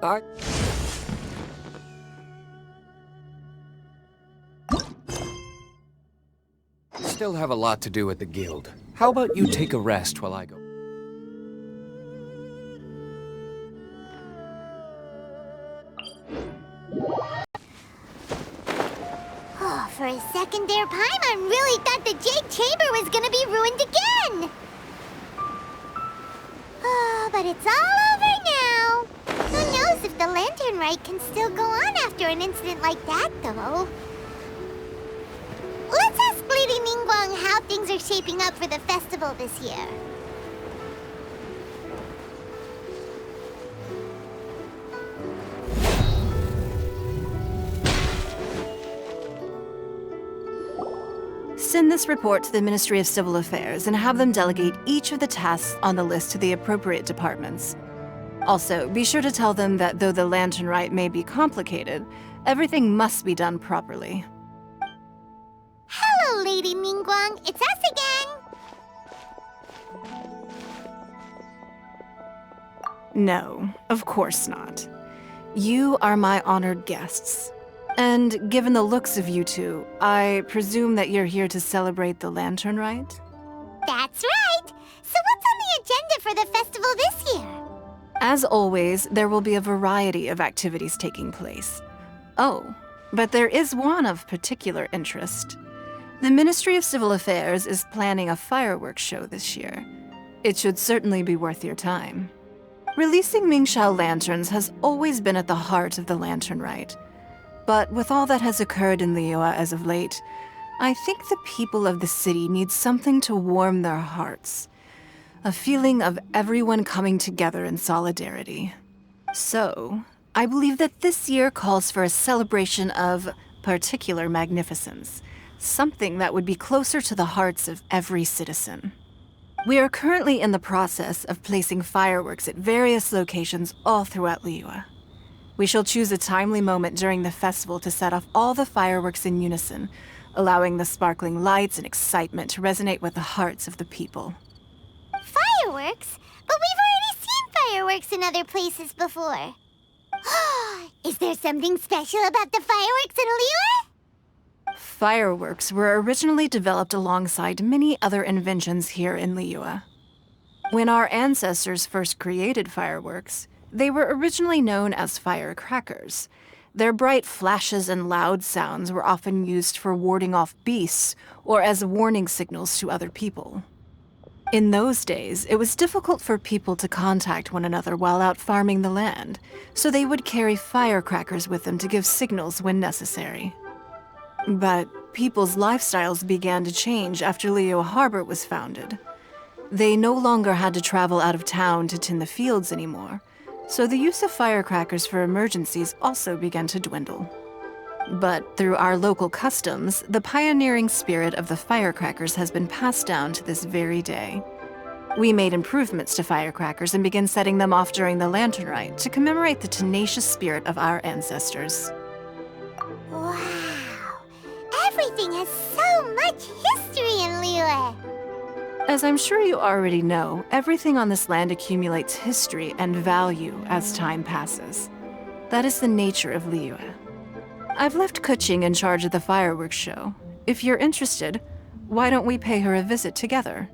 I... still have a lot to do at the guild. How about you take a rest while I go? Oh, for a second there, Paimon really thought the Jade Chamber was gonna be ruined again! Oh, but it's all over now! Who knows if the Lantern Rite can still go on after an incident like that, though? Let's ask Lady Ningguang how things are shaping up for the festival this year. Send this report to the Ministry of Civil Affairs and have them delegate each of the tasks on the list to the appropriate departments. Also, be sure to tell them that though the Lantern Rite may be complicated, everything must be done properly. Hello, Lady Ningguang. It's us again. No, of course not. You are my honored guests. And given the looks of you two, I presume that you're here to celebrate the Lantern Rite? That's right. So what's on the agenda for the festival this year? As always, there will be a variety of activities taking place. Oh, but there is one of particular interest. The Ministry of Civil Affairs is planning a fireworks show this year. It should certainly be worth your time. Releasing Mingxiao lanterns has always been at the heart of the Lantern Rite. But with all that has occurred in Liyue as of late, I think the people of the city need something to warm their hearts. A feeling of everyone coming together in solidarity. So, I believe that this year calls for a celebration of particular magnificence. Something that would be closer to the hearts of every citizen. We are currently in the process of placing fireworks at various locations all throughout Liyue. We shall choose a timely moment during the festival to set off all the fireworks in unison, allowing the sparkling lights and excitement to resonate with the hearts of the people. Fireworks? But we've already seen fireworks in other places before. Is there something special about the fireworks in Liyue? Fireworks were originally developed alongside many other inventions here in Liyue. When our ancestors first created fireworks, they were originally known as firecrackers. Their bright flashes and loud sounds were often used for warding off beasts or as warning signals to other people. In those days, it was difficult for people to contact one another while out farming the land, so they would carry firecrackers with them to give signals when necessary. But people's lifestyles began to change after Liyue Harbor was founded. They no longer had to travel out of town to tend the fields anymore, so the use of firecrackers for emergencies also began to dwindle. But through our local customs, the pioneering spirit of the firecrackers has been passed down to this very day. We made improvements to firecrackers and began setting them off during the Lantern Rite to commemorate the tenacious spirit of our ancestors. Wow! Everything has so much history in Liyue! As I'm sure you already know, everything on this land accumulates history and value as time passes. That is the nature of Liyue. I've left Kuching in charge of the fireworks show. If you're interested, why don't we pay her a visit together?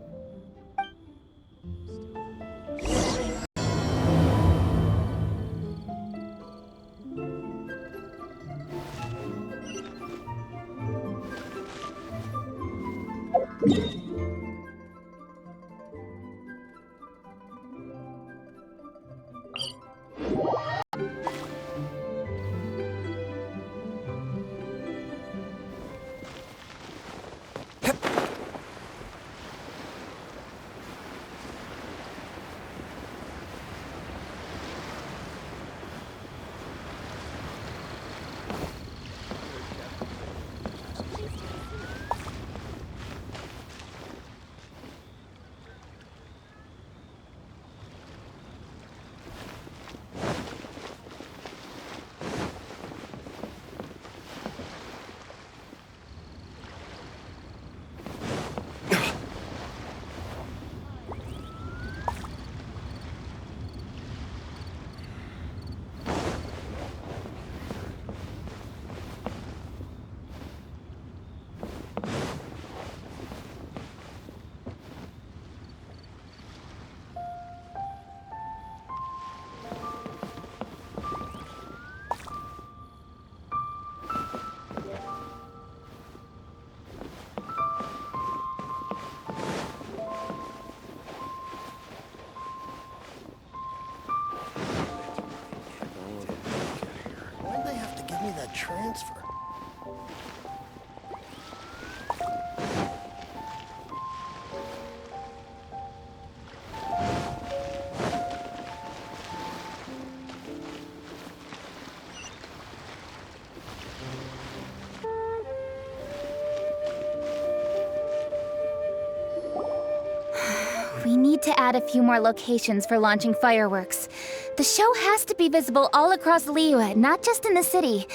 transfer. We need to add a few more locations for launching fireworks. The show has to be visible all across Liyue, not just in the city.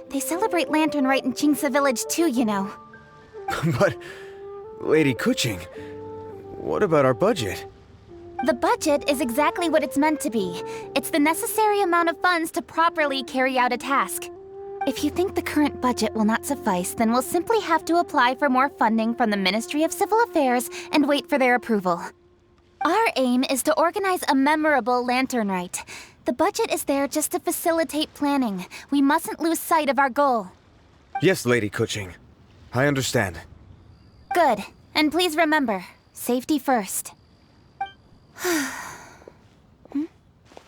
They celebrate Lantern Rite in Qingce Village too, you know. But, Lady Kuching, what about our budget? The budget is exactly what it's meant to be. It's the necessary amount of funds to properly carry out a task. If you think the current budget will not suffice, then we'll simply have to apply for more funding from the Ministry of Civil Affairs and wait for their approval. Our aim is to organize a memorable Lantern Rite. The budget is there just to facilitate planning. We mustn't lose sight of our goal. Yes, Lady Kuching. I understand. Good. And please remember, safety first.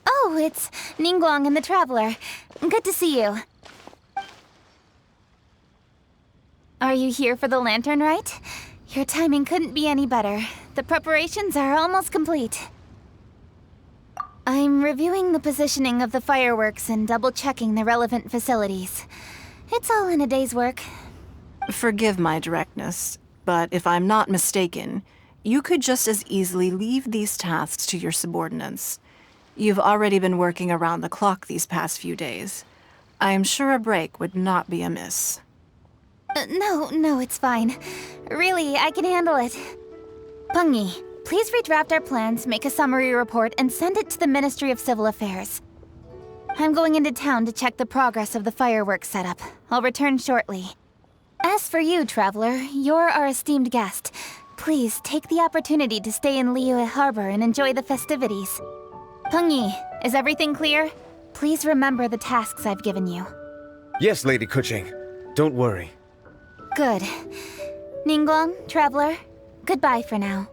Oh, it's Ningguang and the Traveler. Good to see you. Are you here for the Lantern Rite? Your timing couldn't be any better. The preparations are almost complete. I'm reviewing the positioning of the fireworks and double-checking the relevant facilities. It's all in a day's work. Forgive my directness, but if I'm not mistaken, you could just as easily leave these tasks to your subordinates. You've already been working around the clock these past few days. I'm sure a break would not be amiss. No, it's fine. Really, I can handle it. Pengyi, please redraft our plans, make a summary report, and send it to the Ministry of Civil Affairs. I'm going into town to check the progress of the fireworks setup. I'll return shortly. As for you, Traveler, you're our esteemed guest. Please take the opportunity to stay in Liyue Harbor and enjoy the festivities. Pengyi, is everything clear? Please remember the tasks I've given you. Yes, Lady Kuching. Don't worry. Good. Ningguang, Traveler, goodbye for now.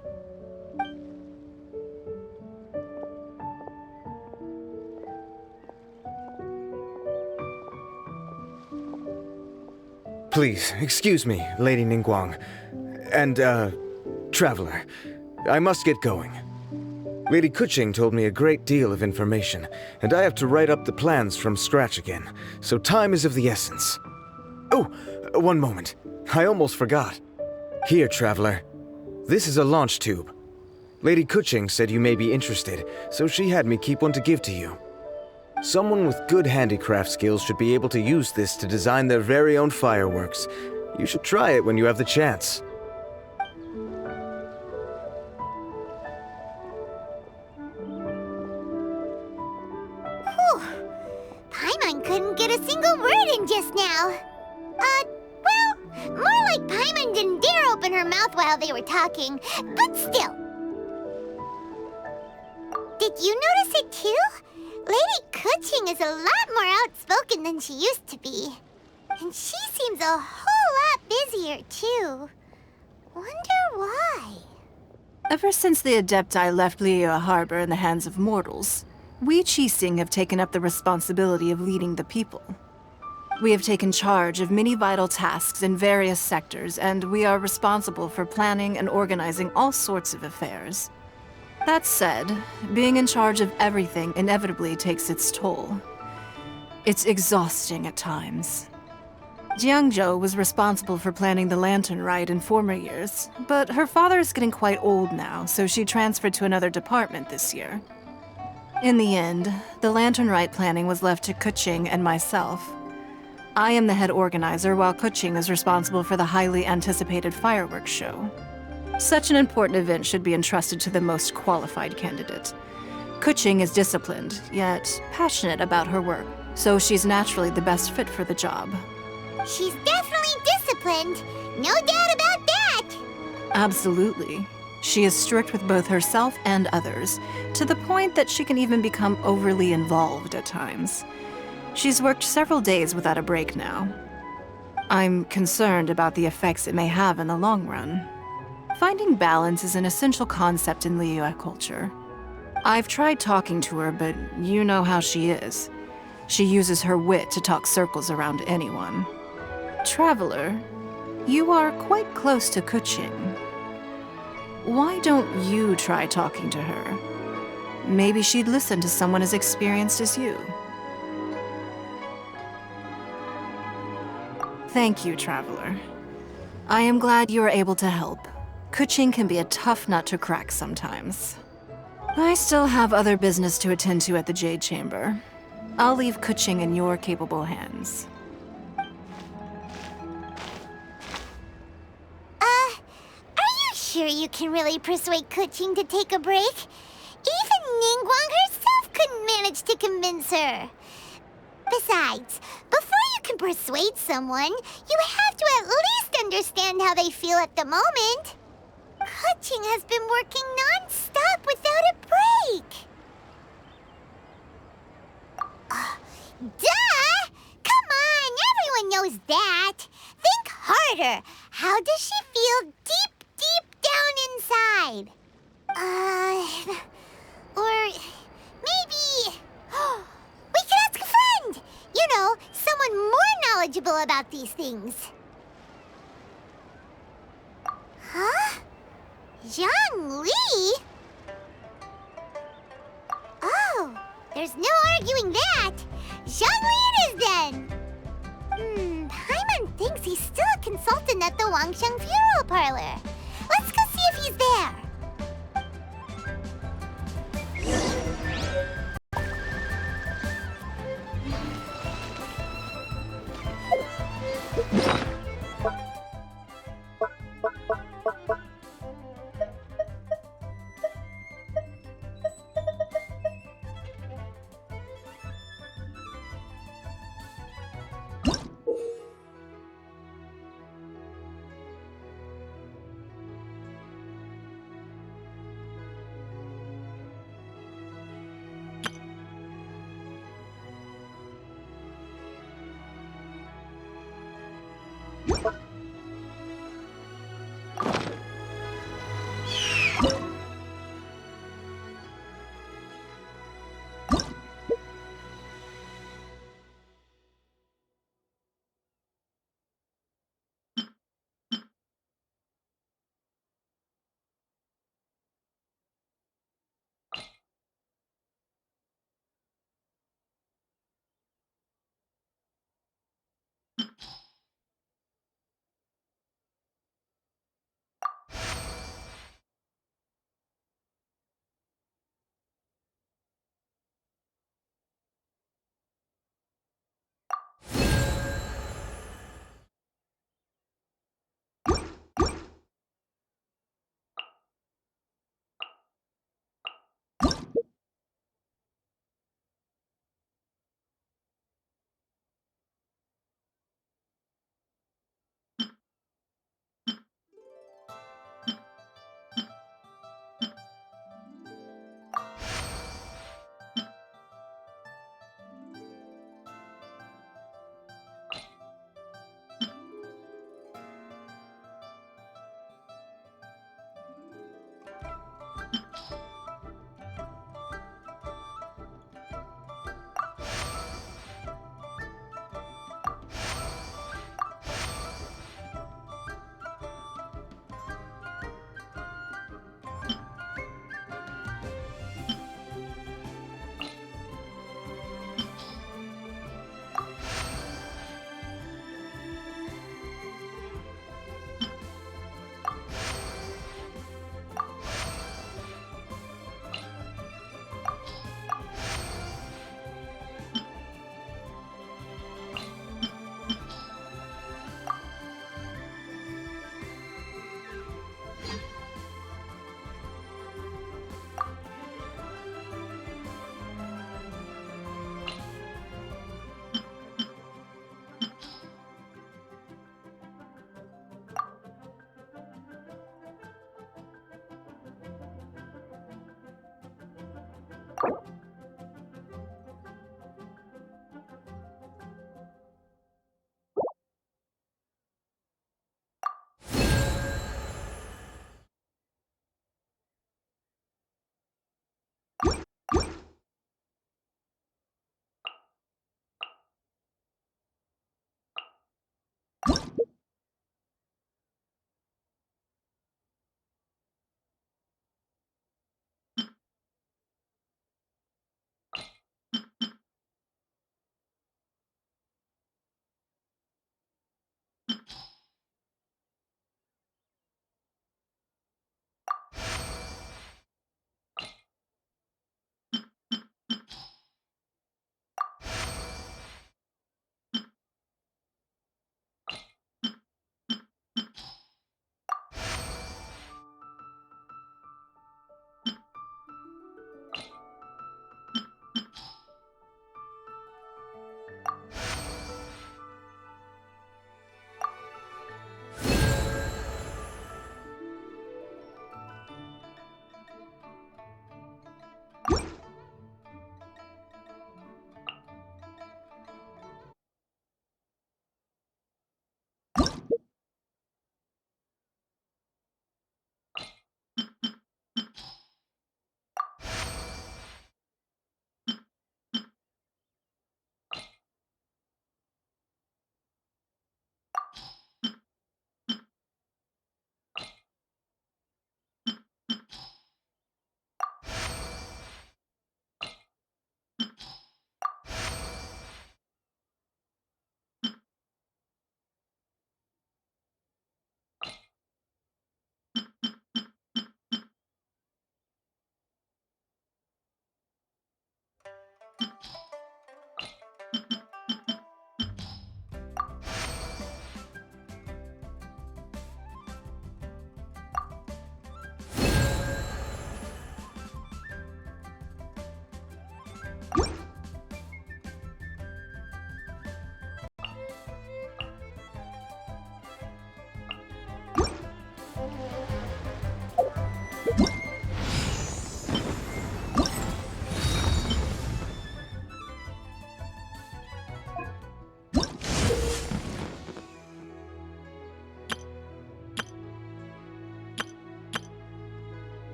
Please, excuse me, Lady Ningguang. And, Traveler. I must get going. Lady Kuching told me a great deal of information, and I have to write up the plans from scratch again, so time is of the essence. Oh, one moment. I almost forgot. Here, Traveler. This is a launch tube. Lady Kuching said you may be interested, so she had me keep one to give to you. Someone with good handicraft skills should be able to use this to design their very own fireworks. You should try it when you have the chance. Whew. Paimon couldn't get a single word in just now. More like Paimon didn't dare open her mouth while they were talking, but still. Did you notice it too? Lady Kuching is a lot more outspoken than she used to be. And she seems a whole lot busier too. Wonder why? Ever since the Adepti left Liyue Harbor in the hands of mortals, we Qixing have taken up the responsibility of leading the people. We have taken charge of many vital tasks in various sectors, and we are responsible for planning and organizing all sorts of affairs. That said, being in charge of everything inevitably takes its toll. It's exhausting at times. Jiangzhou was responsible for planning the Lantern Rite in former years, but her father is getting quite old now, so she transferred to another department this year. In the end, the Lantern Rite planning was left to Kuching and myself. I am the head organizer, while Kuching is responsible for the highly anticipated fireworks show. Such an important event should be entrusted to the most qualified candidate. Kuching is disciplined, yet passionate about her work, so she's naturally the best fit for the job. She's definitely disciplined. No doubt about that. Absolutely. She is strict with both herself and others, to the point that she can even become overly involved at times. She's worked several days without a break now. I'm concerned about the effects it may have in the long run. Finding balance is an essential concept in Liyue culture. I've tried talking to her, but you know how she is. She uses her wit to talk circles around anyone. Traveler, you are quite close to Kuching. Why don't you try talking to her? Maybe she'd listen to someone as experienced as you. Thank you, Traveler. I am glad you were able to help. Kuching can be a tough nut to crack sometimes. I still have other business to attend to at the Jade Chamber. I'll leave Kuching in your capable hands. Are you sure you can really persuade Kuching to take a break? Even Ningguang herself couldn't manage to convince her. Besides, before you can persuade someone, you have to at least understand how they feel at the moment. Kuching has been working non-stop without a break. Duh! Come on, everyone knows that. Think harder. How does she feel deep down inside? Or maybe... we could ask a friend! You know, someone more knowledgeable about these things. Huh? Zhang Li? Oh, there's no arguing that. Zhang Li it is then. Paimon thinks he's still a consultant at the Wangsheng Funeral Parlor. Let's go see if he's there.